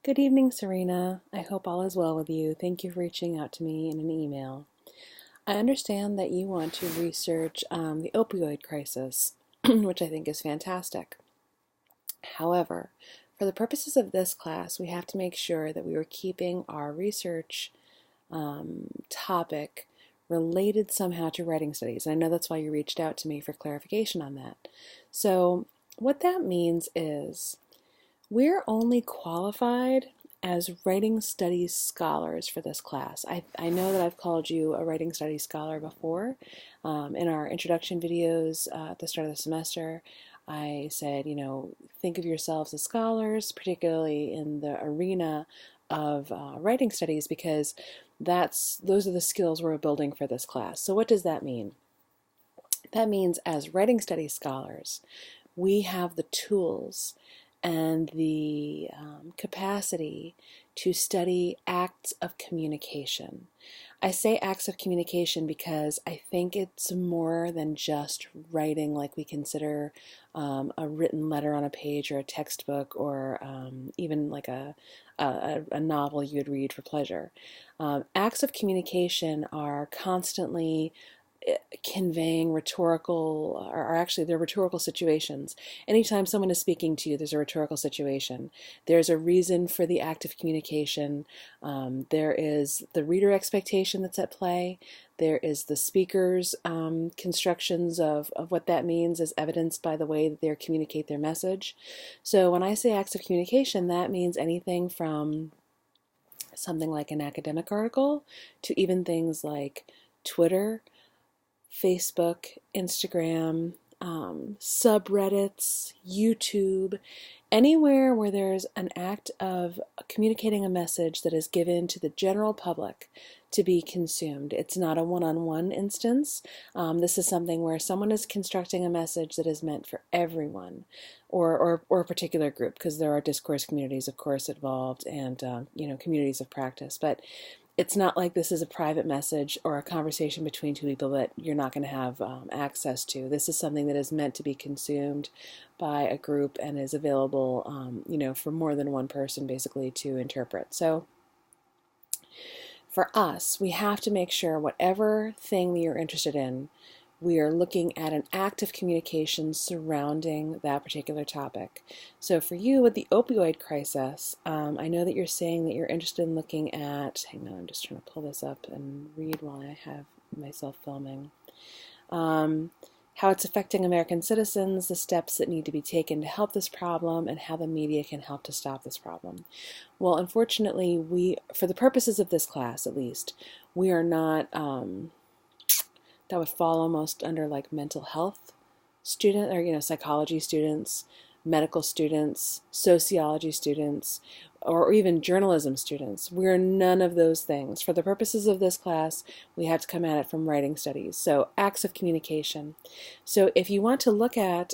Good evening, Serena. I hope all is well with you. Thank you for reaching out to me in an email. I understand that you want to research the opioid crisis, which I think is fantastic. However, for the purposes of this class, we have to make sure that we are keeping our research topic related somehow to writing studies. And I know that's why you reached out to me for clarification on that. So, what that means is we're only qualified as writing studies scholars for this class. I know that I've called you a writing studies scholar before. In our introduction videos at the start of the semester, I said, think of yourselves as scholars, particularly in the arena of writing studies, because those are the skills we're building for this class. So what does that mean? That means as writing studies scholars, we have the tools and the capacity to study acts of communication. I say acts of communication because I think it's more than just writing like we consider a written letter on a page or a textbook or even like a novel you would read for pleasure. Acts of communication are constantly conveying rhetorical, or actually they're rhetorical situations. Anytime someone is speaking to you, there's a rhetorical situation. There's a reason for the act of communication. There is the reader expectation that's at play. There is the speaker's constructions of what that means as evidenced by the way that they communicate their message. So when I say acts of communication, that means anything from something like an academic article to even things like Twitter, Facebook, Instagram, subreddits, YouTube, anywhere where there's an act of communicating a message that is given to the general public to be consumed. It's not a one-on-one instance. This is something where someone is constructing a message that is meant for everyone or a particular group, because there are discourse communities, of course, involved and communities of practice. But it's not like this is a private message or a conversation between two people that you're not going to have access to. This is something that is meant to be consumed by a group and is available, for more than one person basically to interpret. So for us, we have to make sure whatever thing that you're interested in, we are looking at an act of communication surrounding that particular topic. So for you with the opioid crisis, I know that you're saying that you're interested in looking at, hang on, I'm just trying to pull this up and read while I have myself filming, how it's affecting American citizens, the steps that need to be taken to help this problem, and how the media can help to stop this problem. Well, unfortunately, for the purposes of this class at least, we are not... that would fall almost under like mental health student or psychology students, medical students, sociology students, or even journalism students. We're none of those things. For the purposes of this class, we have to come at it from writing studies. So acts of communication. So if you want to look at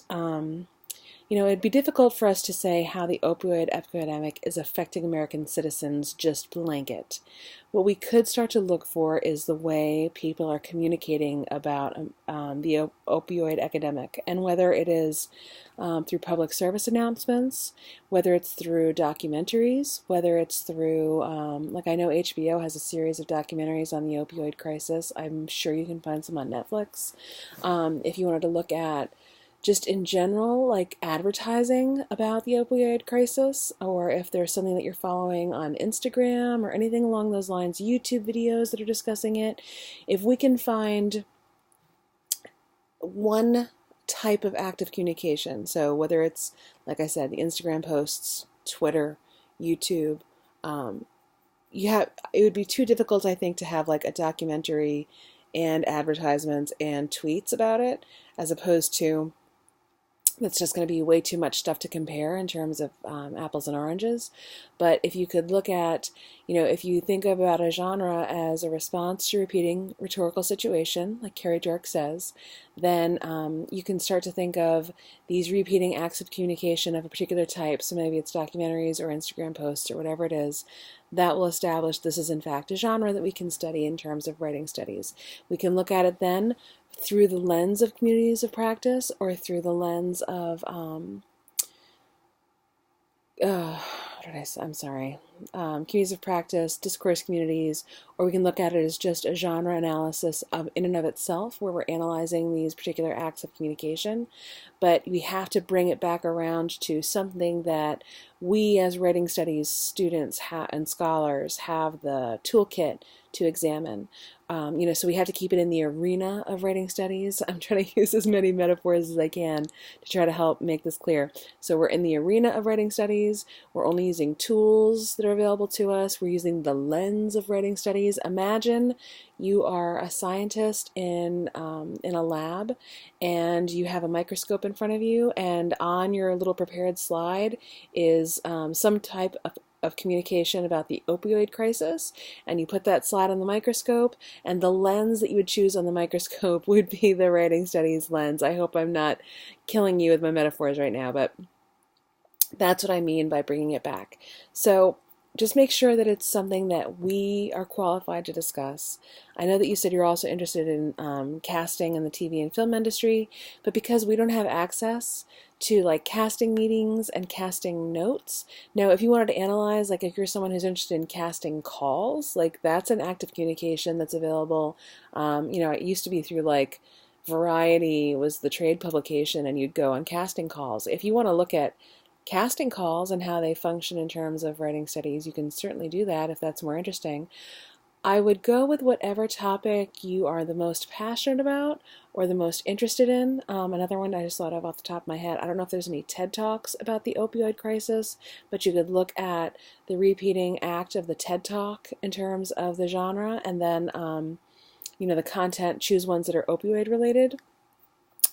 it'd be difficult for us to say how the opioid epidemic is affecting American citizens just blanket. What we could start to look for is the way people are communicating about the opioid epidemic, and whether it is through public service announcements, whether it's through documentaries, whether it's through, like I know HBO has a series of documentaries on the opioid crisis. I'm sure you can find some on Netflix. If you wanted to look at just in general, like advertising about the opioid crisis, or if there's something that you're following on Instagram or anything along those lines, YouTube videos that are discussing it, if we can find one type of active communication, so whether it's, like I said, the Instagram posts, Twitter, YouTube, it would be too difficult, I think, to have like a documentary and advertisements and tweets about it, as opposed to that's just going to be way too much stuff to compare in terms of apples and oranges. But if you could look at, if you think about a genre as a response to repeating rhetorical situation, like Carrie Dork says, then you can start to think of these repeating acts of communication of a particular type, so maybe it's documentaries or Instagram posts or whatever it is, that will establish this is in fact a genre that we can study in terms of writing studies. We can look at it then through the lens of communities of practice or through the lens of what did I say? I'm sorry. Communities of practice, discourse communities, or we can look at it as just a genre analysis in and of itself, where we're analyzing these particular acts of communication. But we have to bring it back around to something that we as writing studies students and scholars have the toolkit to examine. So we have to keep it in the arena of writing studies. I'm trying to use as many metaphors as I can to try to help make this clear. So we're in the arena of writing studies. We're only using tools that are available to us. We're using the lens of writing studies. Imagine you are a scientist in a lab, and you have a microscope in front of you, and on your little prepared slide is some type of communication about the opioid crisis, and you put that slide on the microscope, and the lens that you would choose on the microscope would be the writing studies lens. I hope I'm not killing you with my metaphors right now, but that's what I mean by bringing it back. So just make sure that it's something that we are qualified to discuss. I know that you said you're also interested in casting in the TV and film industry, but because we don't have access to like casting meetings and casting notes. Now, if you wanted to analyze, like if you're someone who's interested in casting calls, like that's an act of communication that's available. It used to be through like Variety was the trade publication, and you'd go on casting calls. If you want to look at casting calls and how they function in terms of writing studies, you can certainly do that if that's more interesting. I would go with whatever topic you are the most passionate about or the most interested in. Another one I just thought of off the top of my head, I don't know if there's any TED Talks about the opioid crisis, but you could look at the repeating act of the TED Talk in terms of the genre, and then, the content, choose ones that are opioid related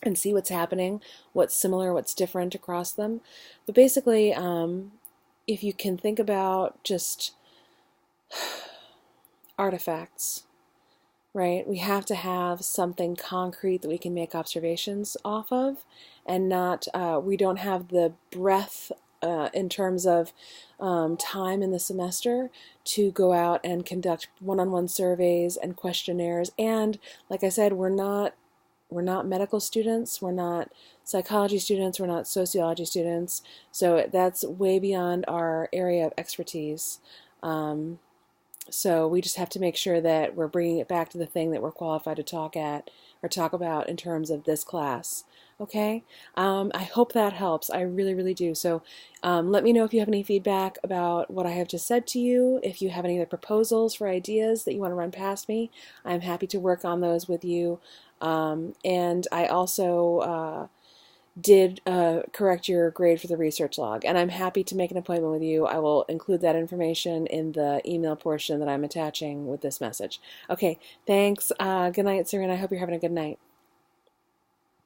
and see what's happening, what's similar, what's different across them. But basically, if you can think about just artifacts, right? We have to have something concrete that we can make observations off of, and not, we don't have the breadth in terms of time in the semester to go out and conduct one-on-one surveys and questionnaires. And like I said, we're not medical students, we're not psychology students, we're not sociology students, so that's way beyond our area of expertise. So we just have to make sure that we're bringing it back to the thing that we're qualified to talk about in terms of this class. Okay? I hope that helps. I really, really do. So let me know if you have any feedback about what I have just said to you. If you have any other proposals for ideas that you want to run past me, I'm happy to work on those with you. And I also did correct your grade for the research log, and I'm happy to make an appointment with you. I will include that information in the email portion that I'm attaching with this message. Okay, thanks. Good night, Serena. I hope you're having a good night.